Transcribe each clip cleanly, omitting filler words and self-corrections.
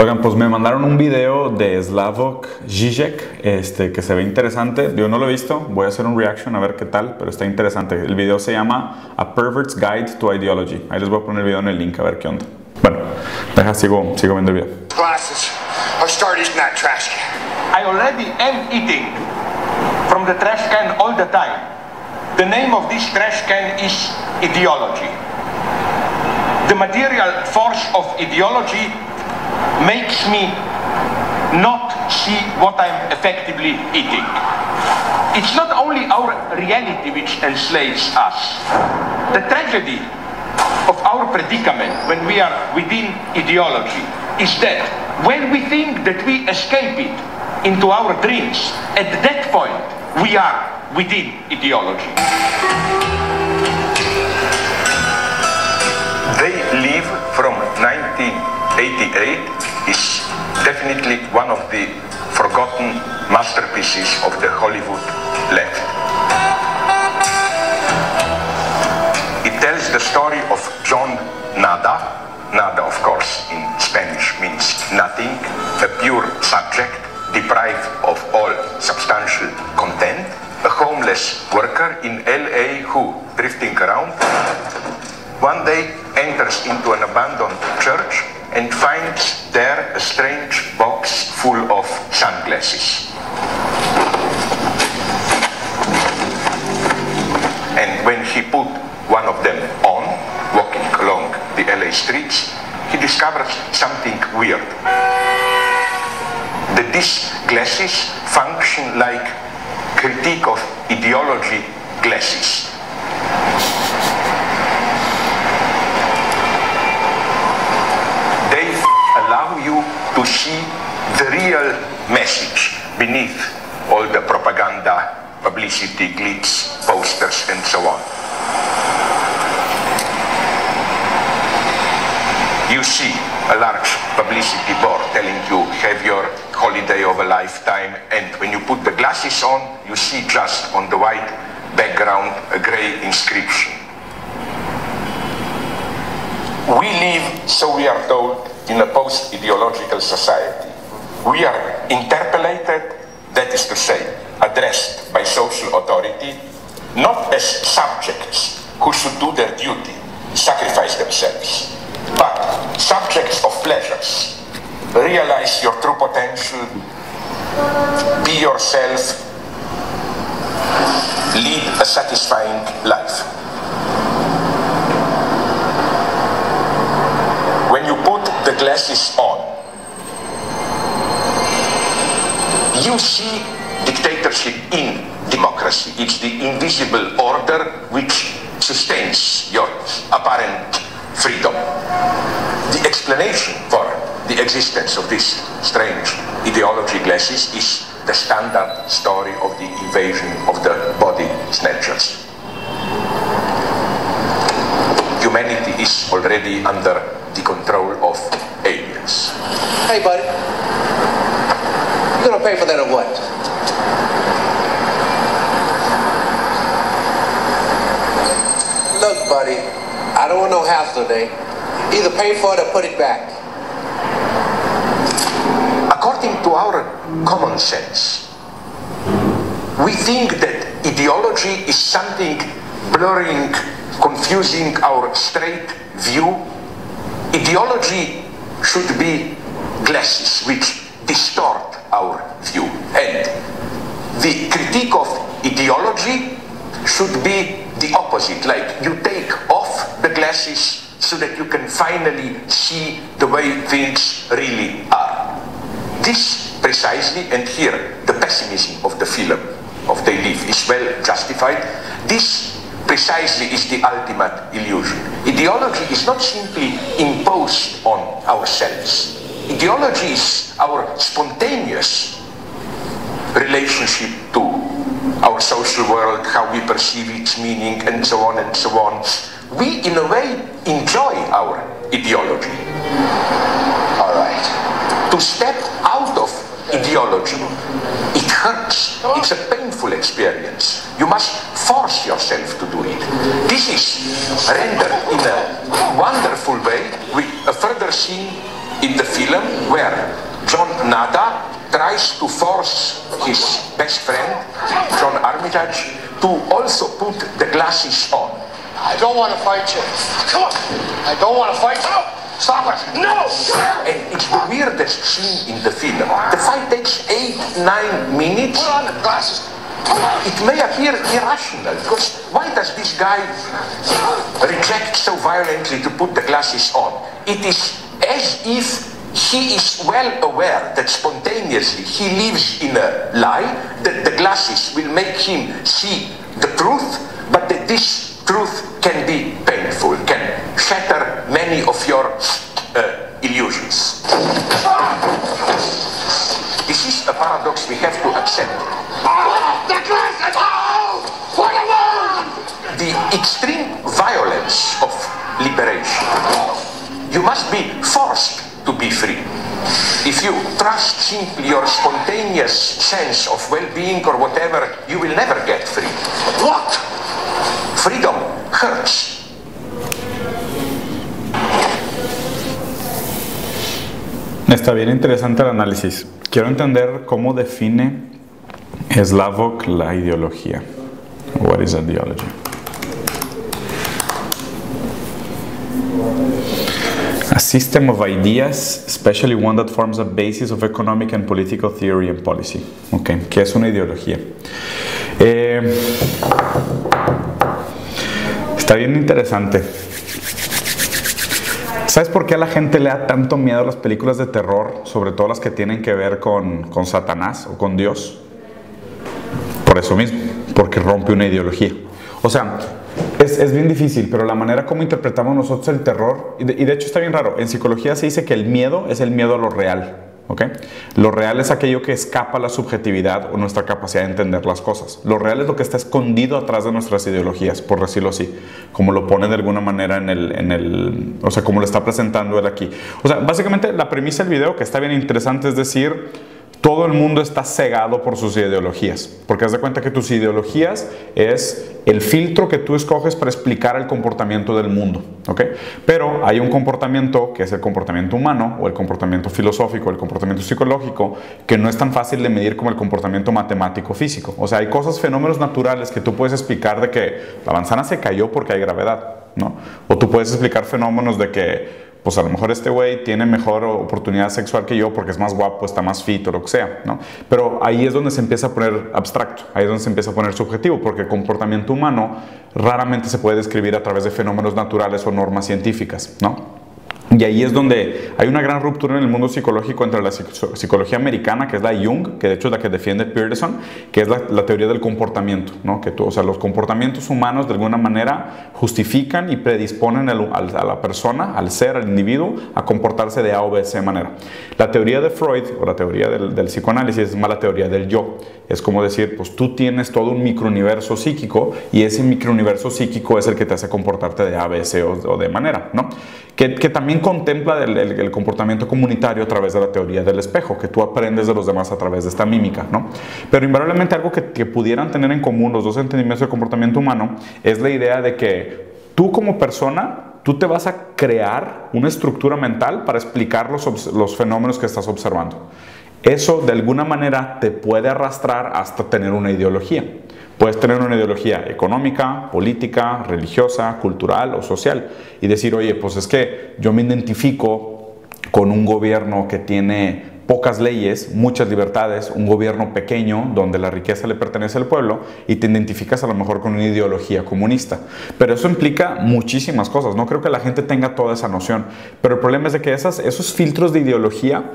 Oigan, pues me mandaron un video de Slavoj Žižek, que se ve interesante. Yo no lo he visto, voy a hacer un reaction a ver qué tal, pero está interesante. El video se llama A Pervert's Guide to Ideology. Ahí les voy a poner el video en el link a ver qué onda. Bueno, sigo viendo el video. Glasses are started in that trash can. I already am eating from the trash can all the time. The name of this trash can is ideology. The material force of ideology makes me not see what I'm effectively eating. It's not only our reality which enslaves us. The tragedy of our predicament when we are within ideology is that when we think that we escape it into our dreams, at that point we are within ideology. They Live from 1988 is definitely one of the forgotten masterpieces of the Hollywood left. It tells the story of John Nada. Nada, of course, in Spanish means nothing, a pure subject deprived of all substantial content, a homeless worker in LA who, drifting around, one day enters into an abandoned church and finds there a strange box full of sunglasses. And when he put one of them on, walking along the LA streets, he discovers something weird. That these glasses function like critique of ideology glasses. They allow you to see the real message beneath all the propaganda, publicity, glitz, posters, and so on. You see a large publicity board telling you have your holiday of a lifetime, and when you put the glasses on, you see just on the white background a gray inscription. We live, so we are told, in a post-ideological society. We are interpellated, that is to say, addressed by social authority, not as subjects who should do their duty, sacrifice themselves, but subjects of pleasures. Realize your true potential, be yourself, lead a satisfying life. When you put the glasses on, you see dictatorship in democracy. It's the invisible order which sustains your apparent freedom. The explanation for the existence of this strange ideology glasses is the standard story of the invasion of the body snatchers. Humanity is already under the control of aliens. Hey, buddy. You gonna pay for that or what? Look, buddy, I don't want no hassle today. Either pay for it or put it back. According to our common sense, we think that ideology is something blurring, confusing our straight view. Ideology should be glasses which distort our view. And the critique of ideology should be the opposite, like you take off the glasses so that you can finally see the way things really are. This precisely, and here the pessimism of the film of They Live is well justified, this precisely is the ultimate illusion. Ideology is not simply imposed on ourselves. Ideology is our spontaneous relationship to our social world, how we perceive its meaning, and so on and so on. We, in a way, enjoy our ideology. All right. To step out of ideology, it hurts. It's a painful experience. You must force yourself to do it. This is rendered in a wonderful way with a further scene in the film where John Nada tries to force his best friend, John Armitage, to also put the glasses on. I don't want to fight you. Come on. I don't want to fight you. Stop it. No! And it's the weirdest scene in the film. The fight takes 8-9 minutes. Put on the glasses. It may appear irrational, because why does this guy reject so violently to put the glasses on? It is as if he is well aware that spontaneously he lives in a lie, that the glasses will make him see the truth, but that this truth can be painful, can shatter many of your illusions. This is a paradox we have to accept. The glasses! Oh! Put them on! The extreme violence of liberation. You must be forced to be free. If you trust simply your spontaneous sense of well-being or whatever, you will never get free. What? Freedom hurts. Está bien interesante el análisis. Quiero entender cómo define Slavok la ideología. What is ideology? A system of ideas, especially one that forms a basis of economic and political theory and policy. Okay, ¿qué es una ideología? Está bien interesante. ¿Sabes por qué a la gente le da tanto miedo a las películas de terror, sobre todo las que tienen que ver con Satanás o con Dios? Por eso mismo, porque rompe una ideología. O sea, es bien difícil, pero la manera como interpretamos nosotros el terror, y de hecho está bien raro, en psicología se dice que el miedo es el miedo a lo real. ¿Okay? Lo real es aquello que escapa a la subjetividad o nuestra capacidad de entender las cosas. Lo real es lo que está escondido atrás de nuestras ideologías, por decirlo así, como lo pone de alguna manera o sea, como lo está presentando él aquí. O sea, básicamente la premisa del video, que está bien interesante, es decir, todo el mundo está cegado por sus ideologías, porque haz de cuenta que tus ideologías es el filtro que tú escoges para explicar el comportamiento del mundo, ¿ok? Pero hay un comportamiento que es el comportamiento humano, o el comportamiento filosófico, el comportamiento psicológico, que no es tan fácil de medir como el comportamiento matemático físico. O sea, hay cosas, fenómenos naturales que tú puedes explicar de que la manzana se cayó porque hay gravedad, ¿no? O tú puedes explicar fenómenos de que pues a lo mejor este güey tiene mejor oportunidad sexual que yo porque es más guapo, está más fit o lo que sea, ¿no? Pero ahí es donde se empieza a poner abstracto, ahí es donde se empieza a poner subjetivo, porque el comportamiento humano raramente se puede describir a través de fenómenos naturales o normas científicas, ¿no? Y ahí es donde hay una gran ruptura en el mundo psicológico entre la psicología americana, que es la Jung, que de hecho es la que defiende Peterson, que es la teoría del comportamiento, ¿no? O sea, los comportamientos humanos de alguna manera justifican y predisponen a la persona, al ser, al individuo, a comportarse de A o B, C manera. La teoría de Freud, o la teoría del psicoanálisis, es más la teoría del yo. Es como decir, pues tú tienes todo un microuniverso psíquico y ese microuniverso psíquico es el que te hace comportarte de A, B, C o de manera, ¿no? Que también contempla el comportamiento comunitario a través de la teoría del espejo, que tú aprendes de los demás a través de esta mímica, ¿no? Pero invariablemente algo que pudieran tener en común los dos entendimientos del comportamiento humano es la idea de que tú como persona, tú te vas a crear una estructura mental para explicar los fenómenos que estás observando. Eso de alguna manera te puede arrastrar hasta tener una ideología. Puedes tener una ideología económica, política, religiosa, cultural o social y decir, oye, pues es que yo me identifico con un gobierno que tiene pocas leyes, muchas libertades, un gobierno pequeño donde la riqueza le pertenece al pueblo y te identificas a lo mejor con una ideología comunista. Pero eso implica muchísimas cosas. No creo que la gente tenga toda esa noción. Pero el problema es de que esos filtros de ideología,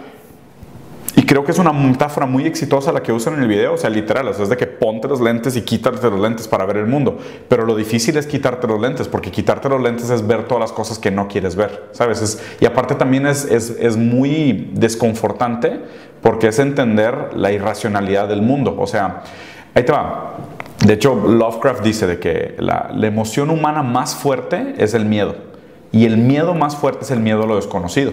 y creo que es una metáfora muy exitosa la que usan en el video, o sea, literal, o sea, es de que ponte los lentes y quítate los lentes para ver el mundo. Pero lo difícil es quitarte los lentes, porque quitarte los lentes es ver todas las cosas que no quieres ver, ¿sabes? Y aparte también es muy desconfortante porque es entender la irracionalidad del mundo. O sea, ahí te va. De hecho, Lovecraft dice de que la emoción humana más fuerte es el miedo. Y el miedo más fuerte es el miedo a lo desconocido.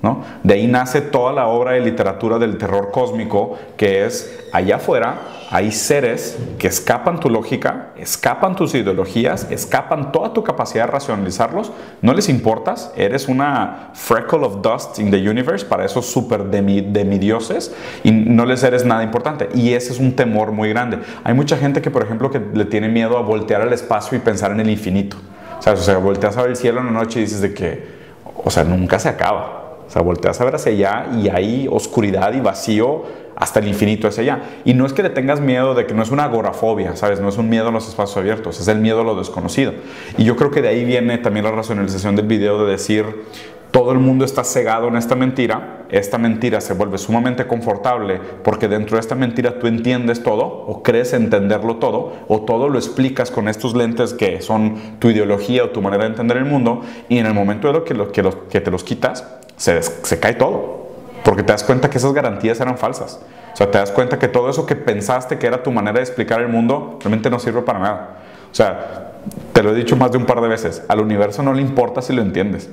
¿no? De ahí nace toda la obra de literatura del terror cósmico, que es allá afuera hay seres que escapan tu lógica, escapan tus ideologías, escapan toda tu capacidad de racionalizarlos, no les importas, eres una freckle of dust in the universe para esos super demidioses y no les eres nada importante. Y ese es un temor muy grande. Hay mucha gente que, por ejemplo, que le tiene miedo a voltear al espacio y pensar en el infinito. ¿Sabes? O sea, volteas a ver el cielo en la noche y dices de que, o sea, nunca se acaba. O sea, volteas a ver hacia allá y hay oscuridad y vacío hasta el infinito hacia allá. Y no es que le tengas miedo de que no es una agorafobia, ¿sabes? No es un miedo a los espacios abiertos, es el miedo a lo desconocido. Y yo creo que de ahí viene también la racionalización del video de decir, todo el mundo está cegado en esta mentira se vuelve sumamente confortable porque dentro de esta mentira tú entiendes todo o crees entenderlo todo o todo lo explicas con estos lentes que son tu ideología o tu manera de entender el mundo y en el momento de que te los quitas se cae todo porque te das cuenta que esas garantías eran falsas. O sea, te das cuenta que todo eso que pensaste que era tu manera de explicar el mundo realmente no sirve para nada. O sea, te lo he dicho más de un par de veces, al universo no le importa si lo entiendes.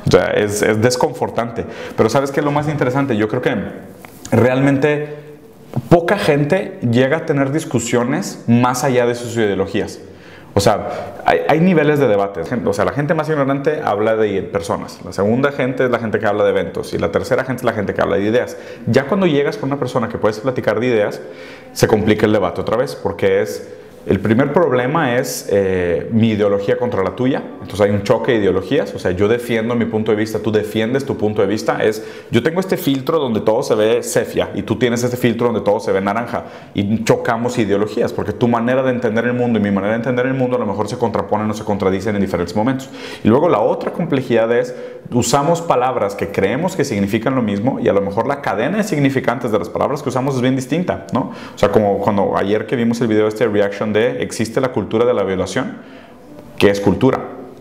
O sea, es desconfortante. Pero ¿sabes qué es lo más interesante? Yo creo que realmente poca gente llega a tener discusiones más allá de sus ideologías. O sea, hay niveles de debate. O sea, la gente más ignorante habla de personas. La segunda gente es la gente que habla de eventos. Y la tercera gente es la gente que habla de ideas. Ya cuando llegas con una persona que puedes platicar de ideas, se complica el debate otra vez. Porque el primer problema es mi ideología contra la tuya. Entonces hay un choque de ideologías. O sea, yo defiendo mi punto de vista, tú defiendes tu punto de vista. Yo tengo este filtro donde todo se ve sepia y tú tienes este filtro donde todo se ve naranja. Y chocamos ideologías porque tu manera de entender el mundo y mi manera de entender el mundo a lo mejor se contraponen o se contradicen en diferentes momentos. Y luego la otra complejidad es, usamos palabras que creemos que significan lo mismo y a lo mejor la cadena de significantes de las palabras que usamos es bien distinta, ¿no? O sea, como cuando ayer que vimos el video de este reaction existe la cultura de la violación. ¿Qué es cultura?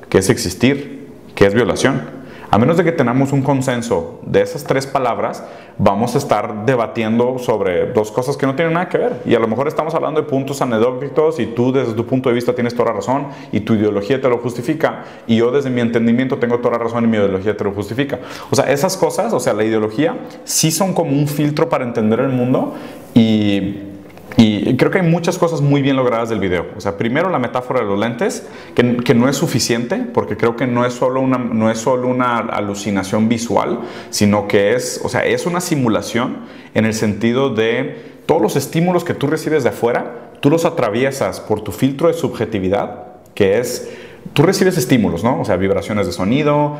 ¿Qué es existir? ¿Qué es violación? A menos de que tengamos un consenso de esas tres palabras, vamos a estar debatiendo sobre dos cosas que no tienen nada que ver. Y a lo mejor estamos hablando de puntos anecdóticos y tú desde tu punto de vista tienes toda la razón y tu ideología te lo justifica y yo desde mi entendimiento tengo toda la razón y mi ideología te lo justifica. O sea, esas cosas, o sea, la ideología sí son como un filtro para entender el mundo y creo que hay muchas cosas muy bien logradas del video. O sea, primero la metáfora de los lentes, que no es suficiente, porque creo que no es solo una alucinación visual, sino que es una simulación en el sentido de todos los estímulos que tú recibes de afuera, tú los atraviesas por tu filtro de subjetividad, que es... Tú recibes estímulos, ¿no? O sea, vibraciones de sonido,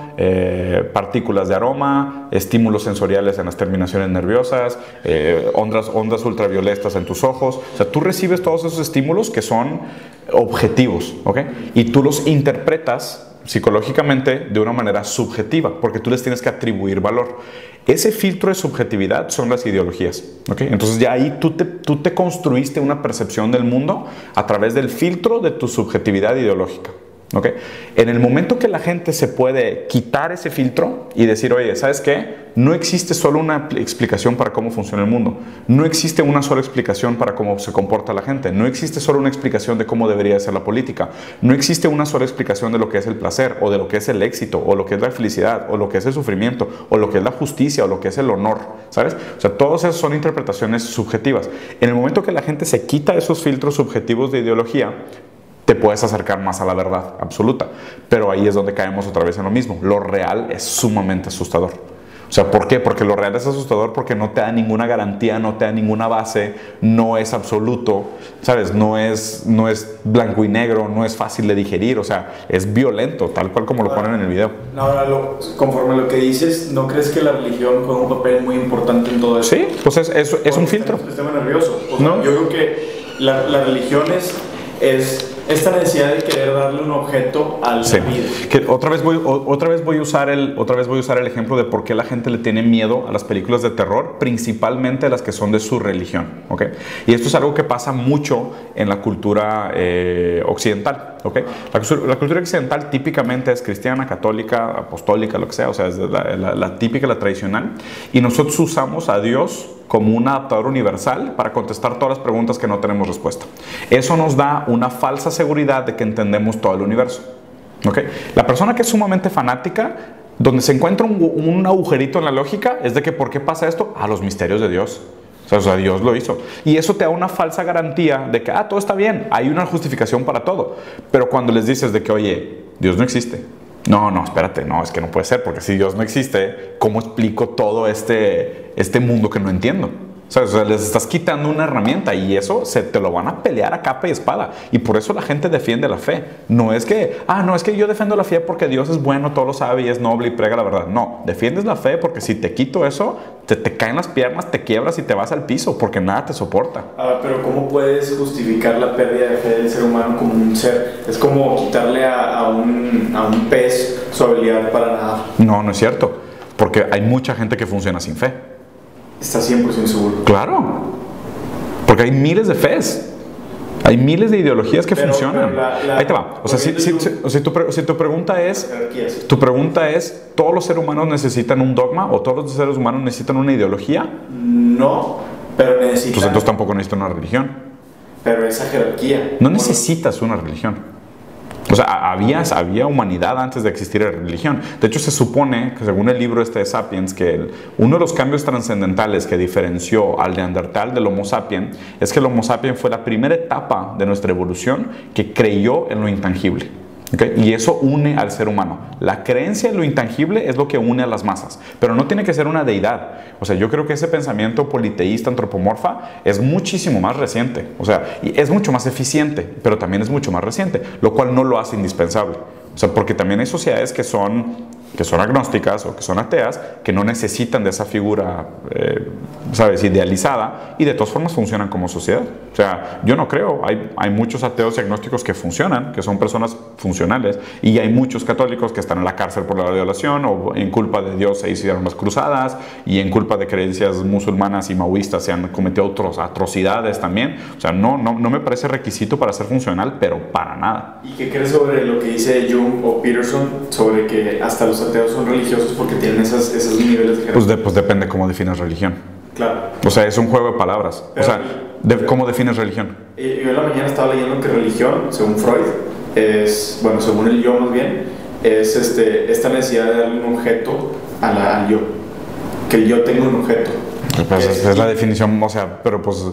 partículas de aroma, estímulos sensoriales en las terminaciones nerviosas, ondas ultravioletas en tus ojos. O sea, tú recibes todos esos estímulos que son objetivos, ¿ok? Y tú los interpretas psicológicamente de una manera subjetiva, porque tú les tienes que atribuir valor. Ese filtro de subjetividad son las ideologías, ¿ok? Entonces ya ahí tú te construiste una percepción del mundo a través del filtro de tu subjetividad ideológica. ¿Okay? En el momento que la gente se puede quitar ese filtro y decir, oye, ¿sabes qué? No existe solo una explicación para cómo funciona el mundo. No existe una sola explicación para cómo se comporta la gente. No existe solo una explicación de cómo debería ser la política. No existe una sola explicación de lo que es el placer, o de lo que es el éxito, o lo que es la felicidad, o lo que es el sufrimiento, o lo que es la justicia, o lo que es el honor, ¿sabes? O sea, todas esas son interpretaciones subjetivas. En el momento que la gente se quita esos filtros subjetivos de ideología, te puedes acercar más a la verdad absoluta. Pero ahí es donde caemos otra vez en lo mismo. Lo real es sumamente asustador. O sea, ¿por qué? Porque lo real es asustador porque no te da ninguna garantía, no te da ninguna base, no es absoluto, ¿sabes? No es blanco y negro, no es fácil de digerir, o sea, es violento, tal cual como lo ponen en el video. Ahora, conforme a lo que dices, ¿no crees que la religión juega un papel muy importante en todo eso? Sí, pues es un filtro. Sistema nervioso. O sea, ¿no? Yo creo que la religión es esta necesidad de querer darle un objeto a la vida. Que otra vez voy a usar el ejemplo de por qué la gente le tiene miedo a las películas de terror, principalmente las que son de su religión, ¿ok? Y esto es algo que pasa mucho en la cultura occidental, ¿ok? La cultura occidental típicamente es cristiana, católica, apostólica, lo que sea, o sea, es la típica, la tradicional, y nosotros usamos a Dios como un adaptador universal para contestar todas las preguntas que no tenemos respuesta. Eso nos da una falsa seguridad de que entendemos todo el universo. ¿Okay? La persona que es sumamente fanática Donde se encuentra un agujerito en la lógica es de que ¿por qué pasa esto? Los misterios de Dios. O sea, Dios lo hizo. Y eso te da una falsa garantía de que, todo está bien, hay una justificación para todo. Pero cuando les dices de que, oye, Dios no existe. No, espérate, no, es que no puede ser, porque si Dios no existe, ¿cómo explico todo este mundo que no entiendo? ¿Sabes? O sea, les estás quitando una herramienta y eso te lo van a pelear a capa y espada. Y por eso la gente defiende la fe. No es que, no es que yo defiendo la fe porque Dios es bueno, todo lo sabe y es noble y prega la verdad. No, defiendes la fe porque si te quito eso, te caen las piernas, te quiebras y te vas al piso porque nada te soporta. Pero ¿cómo puedes justificar la pérdida de fe del ser humano como un ser? Es como quitarle a un pez su habilidad para nadar. No es cierto. Porque hay mucha gente que funciona sin fe. ¿Estás 100% seguro? Claro, porque hay miles de fes, hay miles de ideologías que funcionan. Ahí te va. O sea, si tu pregunta es, ¿todos los seres humanos necesitan un dogma o todos los seres humanos necesitan una ideología? No, pero necesitan. Pues entonces tampoco necesitan una religión. Pero esa jerarquía. No necesitas una religión. O sea, había humanidad antes de existir la religión. De hecho, se supone que según el libro de Sapiens, que uno de los cambios trascendentales que diferenció al Neandertal del Homo sapiens es que el Homo sapiens fue la primera etapa de nuestra evolución que creyó en lo intangible. ¿Okay? Y eso une al ser humano. La creencia en lo intangible es lo que une a las masas, pero no tiene que ser una deidad. O sea, yo creo que ese pensamiento politeísta, antropomorfa, es muchísimo más reciente. O sea, y es mucho más eficiente, pero también es mucho más reciente, lo cual no lo hace indispensable. O sea, porque también hay sociedades que son agnósticas o que son ateas, que no necesitan de esa figura, ¿sabes?, idealizada, y de todas formas funcionan como sociedad. O sea, yo no creo, hay muchos ateos y agnósticos que funcionan, que son personas funcionales, y hay muchos católicos que están en la cárcel por la violación, o en culpa de Dios se hicieron las cruzadas, y en culpa de creencias musulmanas y maoístas se han cometido otras atrocidades también. O sea, no me parece requisito para ser funcional, pero para nada. ¿Y qué crees sobre lo que dice Jung o Peterson sobre que hasta los ateos son religiosos porque tienen esos niveles de jerarquía? Pues depende cómo defines religión. Claro. O sea, es un juego de palabras. Pero, o sea, ¿cómo defines religión? Yo en la mañana estaba leyendo que religión, según Freud, según el yo más bien, es esta necesidad de darle un objeto al yo. Que el yo tenga un objeto. Pues es la definición, o sea, pero pues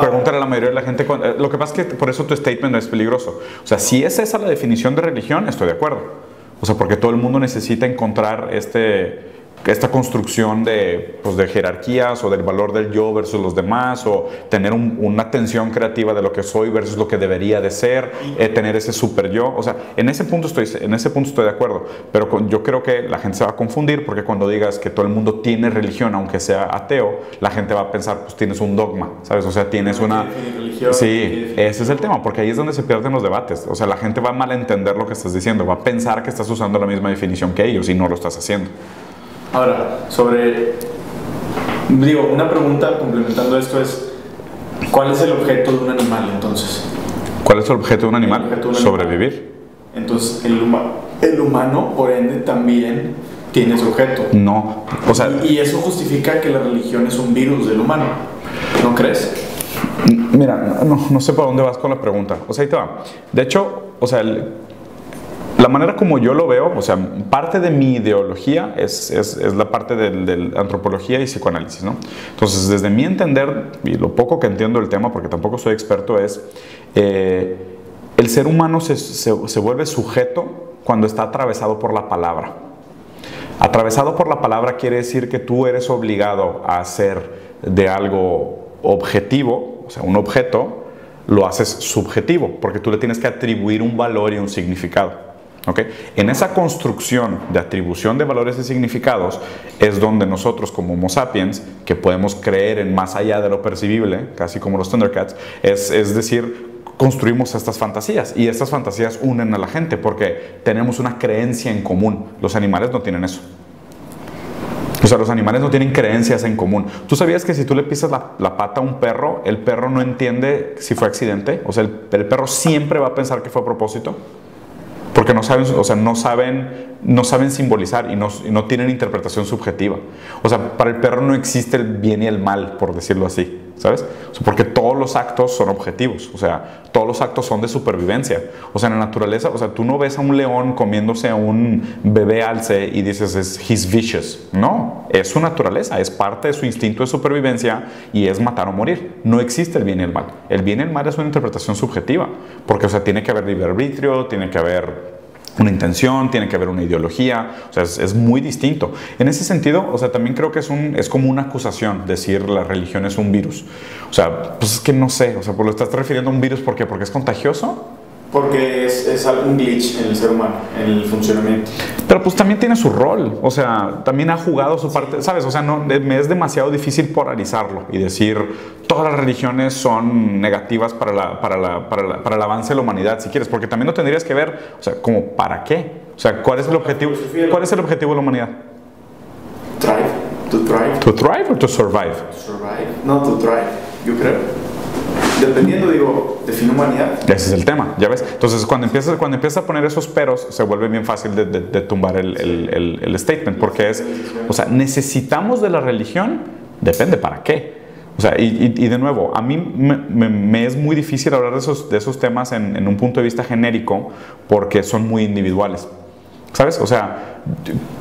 pregúntale a la mayoría de la gente. Lo que pasa es que por eso tu statement no es peligroso. O sea, si es esa la definición de religión, estoy de acuerdo. O sea, porque todo el mundo necesita encontrar esta construcción de jerarquías o del valor del yo versus los demás, o tener una tensión creativa de lo que soy versus lo que debería de ser, tener ese super yo. O sea, en ese punto estoy de acuerdo, pero yo creo que la gente se va a confundir porque cuando digas que todo el mundo tiene religión, aunque sea ateo, la gente va a pensar, pues tienes un dogma, ¿sabes? O sea, tienes una... Sí, ese es el tema, porque ahí es donde se pierden los debates. O sea, la gente va a malentender lo que estás diciendo, va a pensar que estás usando la misma definición que ellos y no lo estás haciendo. Ahora, una pregunta complementando esto es, ¿cuál es el objeto de un animal entonces? ¿Cuál es el objeto de un animal? Sobrevivir. Entonces, el humano, por ende, también tiene su objeto. No, o sea... Y eso justifica que la religión es un virus del humano, ¿no crees? Mira, no sé por dónde vas con la pregunta. O sea, ahí te va. De hecho, o sea... La manera como yo lo veo, o sea, parte de mi ideología es la parte de antropología y psicoanálisis, ¿no? Entonces, desde mi entender, y lo poco que entiendo del tema, porque tampoco soy experto, es el ser humano se vuelve sujeto cuando está atravesado por la palabra. Atravesado por la palabra quiere decir que tú eres obligado a hacer de algo objetivo, o sea, un objeto, lo haces subjetivo, porque tú le tienes que atribuir un valor y un significado. ¿Okay? En esa construcción de atribución de valores y significados es donde nosotros como Homo sapiens, que podemos creer en más allá de lo percibible, casi como los Thundercats, es decir, construimos estas fantasías, y estas fantasías unen a la gente porque tenemos una creencia en común. Los animales no tienen eso. O sea, los animales no tienen creencias en común. ¿Tú sabías que si tú le pisas la pata a un perro, el perro no entiende si fue accidente? O sea, el perro siempre va a pensar que fue a propósito. Porque no saben, o sea, no saben simbolizar y no tienen interpretación subjetiva. O sea, para el perro no existe el bien y el mal, por decirlo así. ¿sabes? O sea, porque todos los actos son objetivos, o sea, todos los actos son de supervivencia. O sea, en la naturaleza, o sea, tú no ves a un león comiéndose a un bebé alce y dices, he's vicious. No, es su naturaleza, es parte de su instinto de supervivencia y es matar o morir. No existe el bien y el mal. El bien y el mal es una interpretación subjetiva, porque, o sea, tiene que haber libre arbitrio, tiene que haber una intención, tiene que haber una ideología, o sea, es muy distinto. En ese sentido, o sea, también creo que es como una acusación decir la religión es un virus. O sea, pues es que no sé, o sea, pues lo estás refiriendo a un virus, ¿por qué? ¿Porque es contagioso? Porque es algún glitch en el ser humano, en el funcionamiento. Pero pues también tiene su rol, o sea, también ha jugado su parte, ¿sabes? O sea, no, me es demasiado difícil polarizarlo y decir todas las religiones son negativas para el avance de la humanidad, si quieres, porque también lo tendrías que ver, o sea, como ¿para qué? O sea, ¿cuál es el objetivo de la humanidad? To thrive. ¿To thrive o to survive? To survive. No, to thrive, yo creo. Dependiendo, digo, define humanidad. Ese es el tema, ¿ya ves? Entonces, cuando empiezas a poner esos peros, se vuelve bien fácil de tumbar el statement, porque es, o sea, necesitamos de la religión, depende para qué. O sea, y de nuevo, a mí me es muy difícil hablar de esos temas en un punto de vista genérico, porque son muy individuales. ¿Sabes? O sea,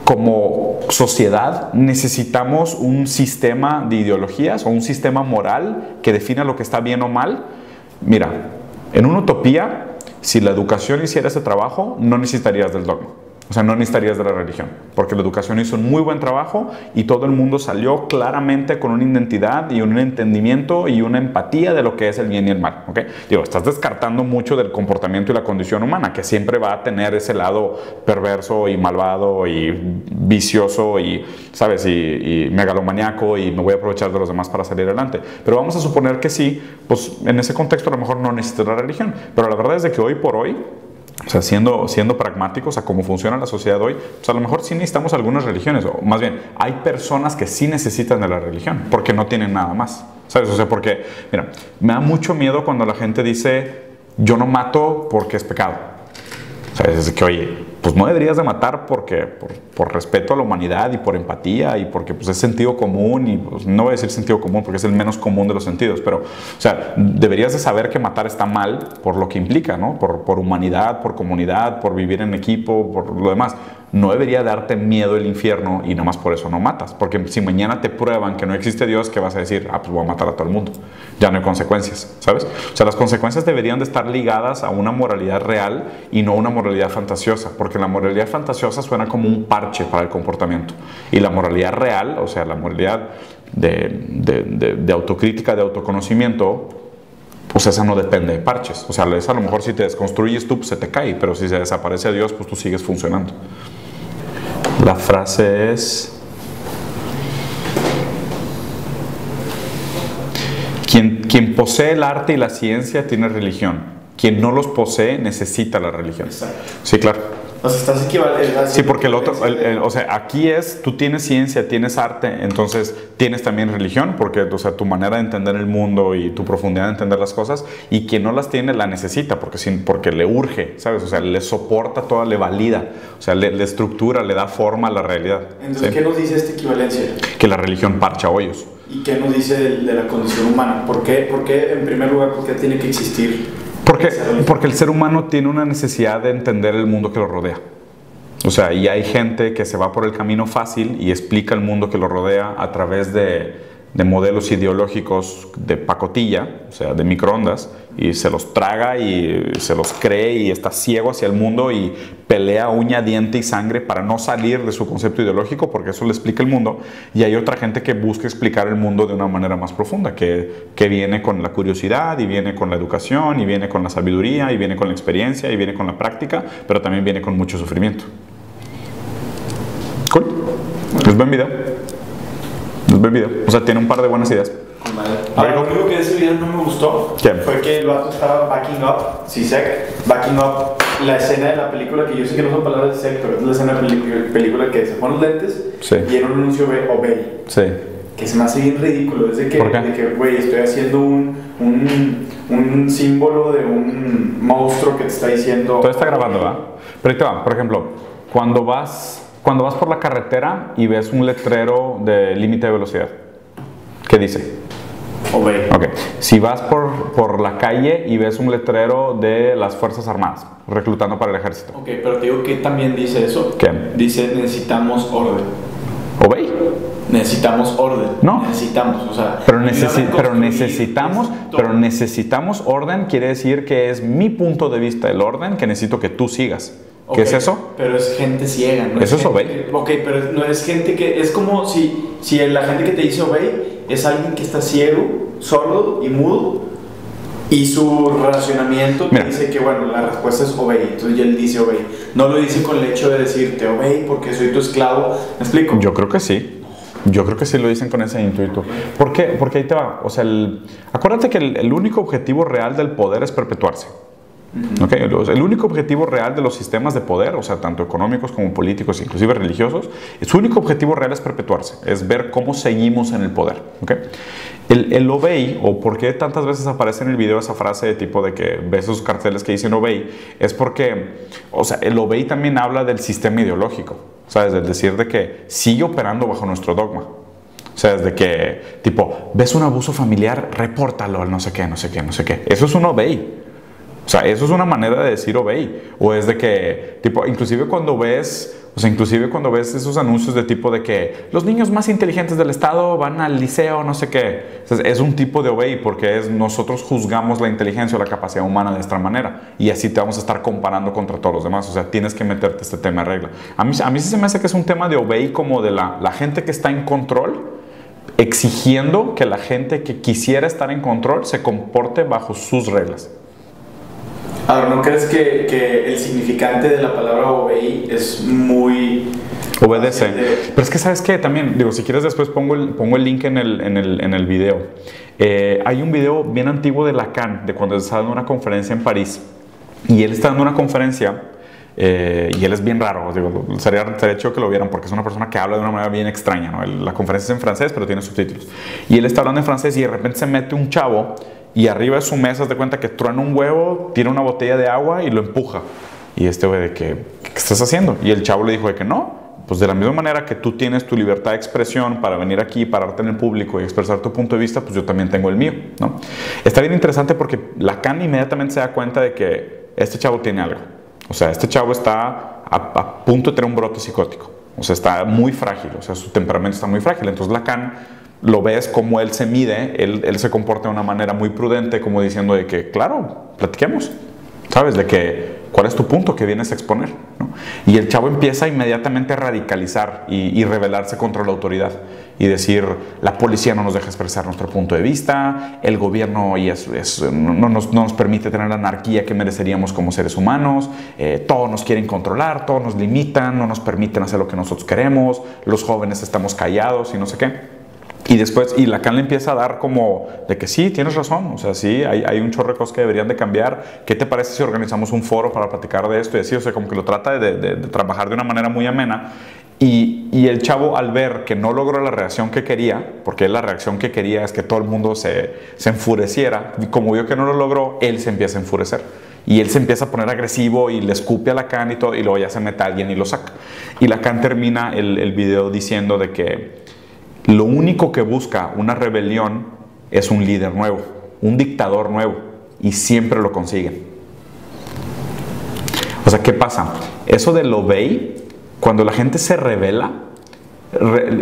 como sociedad necesitamos un sistema de ideologías o un sistema moral que defina lo que está bien o mal. Mira, en una utopía, si la educación hiciera ese trabajo, no necesitarías del dogma. O sea, no necesitarías de la religión, porque la educación hizo un muy buen trabajo y todo el mundo salió claramente con una identidad y un entendimiento y una empatía de lo que es el bien y el mal, ¿ok? Digo, estás descartando mucho del comportamiento y la condición humana, que siempre va a tener ese lado perverso y malvado y vicioso y, ¿sabes? Y megalomaníaco y me voy a aprovechar de los demás para salir adelante. Pero vamos a suponer que sí, pues en ese contexto a lo mejor no necesitas la religión, pero la verdad es de que hoy por hoy, o sea, siendo pragmáticos a cómo funciona la sociedad hoy, pues a lo mejor sí necesitamos algunas religiones, o más bien, hay personas que sí necesitan de la religión, porque no tienen nada más, ¿sabes? O sea, porque, mira, me da mucho miedo cuando la gente dice, yo no mato porque es pecado. ¿Sabes? Es que, oye, pues no deberías de matar porque, por respeto a la humanidad y por empatía y porque pues, es sentido común y pues, no voy a decir sentido común porque es el menos común de los sentidos, pero, o sea, deberías de saber que matar está mal por lo que implica, ¿no? Por humanidad, por comunidad, por vivir en equipo, por lo demás. No debería darte miedo el infierno y nomás por eso no matas, porque si mañana te prueban que no existe Dios, ¿qué vas a decir? Ah, pues voy a matar a todo el mundo. Ya no hay consecuencias, ¿sabes? O sea, las consecuencias deberían de estar ligadas a una moralidad real y no una moralidad fantasiosa, porque la moralidad fantasiosa suena como un parche para el comportamiento. Y la moralidad real, o sea, la moralidad de autocrítica, de autoconocimiento, pues esa no depende de parches. O sea, esa a lo mejor si te desconstruyes tú, pues se te cae, pero si se desaparece Dios, pues tú sigues funcionando. La frase es: quien posee el arte y la ciencia tiene religión. Quien no los posee necesita la religión. Exacto. Sí, claro. O sea, estás equivalente. Sí, porque el otro, o sea, aquí es, tú tienes ciencia, tienes arte, entonces tienes también religión, porque, o sea, tu manera de entender el mundo y tu profundidad de entender las cosas, y quien no las tiene la necesita, porque le urge, ¿sabes? O sea, le soporta toda, le valida, o sea, le estructura, le da forma a la realidad. Entonces, ¿sí? ¿Qué nos dice esta equivalencia? Que la religión parcha hoyos. ¿Y qué nos dice de la condición humana? ¿Por qué, en primer lugar, por qué tiene que existir? Porque el ser humano tiene una necesidad de entender el mundo que lo rodea. O sea, y hay gente que se va por el camino fácil y explica el mundo que lo rodea a través de modelos ideológicos de pacotilla, o sea, de microondas, y se los traga y se los cree y está ciego hacia el mundo y pelea uña, diente y sangre para no salir de su concepto ideológico, porque eso le explica el mundo. Y hay otra gente que busca explicar el mundo de una manera más profunda, que viene con la curiosidad y viene con la educación y viene con la sabiduría y viene con la experiencia y viene con la práctica, pero también viene con mucho sufrimiento. Cool. ¿Les buen video? O sea, tiene un par de buenas ideas. Ahora, lo único que de ese video no me gustó fue que el vato estaba backing up, backing up la escena de la película, que yo sé que no son palabras de Sec, pero es la escena de la película que se pone los lentes y en un anuncio ve Obey. Sí. Que se me hace bien ridículo. Es de que, güey, estoy haciendo un símbolo de un monstruo que te está diciendo. Todo está grabando, ¿verdad? Pero ahí te va, por ejemplo, cuando vas por la carretera y ves un letrero de límite de velocidad, ¿qué dice? Obey. Ok. Si vas por la calle y ves un letrero de las Fuerzas Armadas reclutando para el ejército. Ok, pero te digo que también dice eso. ¿Qué? Dice necesitamos orden. Obey. Necesitamos orden. No. Necesitamos, o sea. Pero necesitamos orden, quiere decir que es mi punto de vista el orden que necesito que tú sigas. ¿Qué es eso? Pero es gente ciega, ¿no? Eso es gente, obey. Ok, pero no es gente que... Es como si la gente que te dice obey es alguien que está ciego, sordo y mudo, y su relacionamiento te dice que, bueno, la respuesta es obey. Entonces él dice obey. No lo dice con el hecho de decirte obey porque soy tu esclavo. ¿Me explico? Yo creo que sí. Yo creo que sí lo dicen con ese intuito. ¿Por qué? Porque ahí te va. O sea, acuérdate que el único objetivo real del poder es perpetuarse. Okay. El único objetivo real de los sistemas de poder, o sea, tanto económicos como políticos, inclusive religiosos, su único objetivo real es perpetuarse, es ver cómo seguimos en el poder. Okay. El obey, o por qué tantas veces aparece en el video esa frase de tipo de que ves esos carteles que dicen obey, es porque, o sea, el obey también habla del sistema ideológico, ¿sabes? Es decir, de que sigue operando bajo nuestro dogma. O sea, desde que, tipo, ves un abuso familiar, repórtalo al no sé qué, no sé qué, no sé qué. Eso es un obey. O sea, eso es una manera de decir obey. O es de que, tipo, inclusive cuando ves esos anuncios de tipo de que los niños más inteligentes del estado van al liceo, no sé qué. O sea, es un tipo de obey porque nosotros juzgamos la inteligencia o la capacidad humana de esta manera. Y así te vamos a estar comparando contra todos los demás. O sea, tienes que meterte este tema de regla. A mí sí se me hace que es un tema de obey como de la gente que está en control, exigiendo que la gente que quisiera estar en control se comporte bajo sus reglas. Ahora, ¿no crees que el significante de la palabra obey es muy... Obedece. Pero es que, ¿sabes qué? También, digo, si quieres después pongo el link en el video. Hay un video bien antiguo de Lacan, de cuando estaba dando una conferencia en París. Y él está dando una conferencia, y él es bien raro. Digo, sería chido que lo vieran porque es una persona que habla de una manera bien extraña, ¿no? La conferencia es en francés, pero tiene subtítulos. Y él está hablando en francés y de repente se mete un chavo y arriba de su mesa se da cuenta que truena un huevo, tira una botella de agua y lo empuja. Y este güey de que, ¿qué estás haciendo? Y el chavo le dijo de que no, pues de la misma manera que tú tienes tu libertad de expresión para venir aquí, pararte en el público y expresar tu punto de vista, pues yo también tengo el mío, ¿no? Está bien interesante porque Lacan inmediatamente se da cuenta de que este chavo tiene algo. O sea, este chavo está a punto de tener un brote psicótico. O sea, está muy frágil, o sea, su temperamento está muy frágil. Entonces Lacan lo ves como él se mide, él se comporta de una manera muy prudente, como diciendo de que, claro, platiquemos, ¿sabes? De que, ¿cuál es tu punto que vienes a exponer? ¿No? Y el chavo empieza inmediatamente a radicalizar y rebelarse contra la autoridad y decir, la policía no nos deja expresar nuestro punto de vista, el gobierno no nos permite tener la anarquía que mereceríamos como seres humanos, todos nos quieren controlar, todos nos limitan, no nos permiten hacer lo que nosotros queremos, los jóvenes estamos callados y no sé qué. Y después, y Lacan le empieza a dar como de que sí, tienes razón, o sea, sí, hay un chorro de cosas que deberían de cambiar. ¿Qué te parece si organizamos un foro para platicar de esto? Y así, o sea, como que lo trata de trabajar de una manera muy amena. Y el chavo, al ver que no logró la reacción que quería, porque la reacción que quería es que todo el mundo se enfureciera, y como vio que no lo logró, él se empieza a enfurecer. Y él se empieza a poner agresivo y le escupe a Lacan y todo, y luego ya se mete a alguien y lo saca. Y Lacan termina el video diciendo de que lo único que busca una rebelión es un líder nuevo, un dictador nuevo, y siempre lo consiguen. O sea, ¿qué pasa? Eso del obey, cuando la gente se rebela,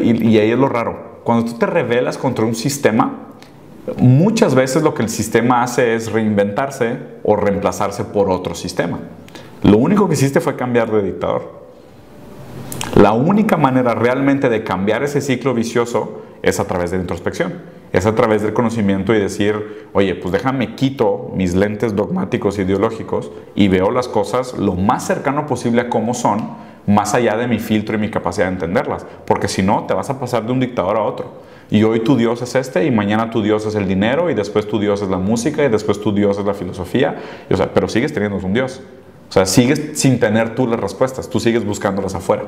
y ahí es lo raro, cuando tú te rebelas contra un sistema, muchas veces lo que el sistema hace es reinventarse o reemplazarse por otro sistema. Lo único que hiciste fue cambiar de dictador. La única manera realmente de cambiar ese ciclo vicioso es a través de la introspección, es a través del conocimiento y decir, oye, pues déjame quito mis lentes dogmáticos ideológicos y veo las cosas lo más cercano posible a cómo son, más allá de mi filtro y mi capacidad de entenderlas, porque si no, te vas a pasar de un dictador a otro. Y hoy tu Dios es este, y mañana tu Dios es el dinero, y después tu Dios es la música, y después tu Dios es la filosofía, o sea, pero sigues teniendo un Dios. O sea, sigues sin tener tú las respuestas, tú sigues buscándolas afuera.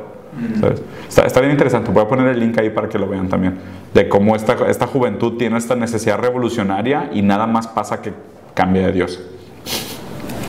¿Sabes? Está bien interesante, voy a poner el link ahí para que lo vean también, de cómo esta juventud tiene esta necesidad revolucionaria y nada más pasa que cambia de Dios.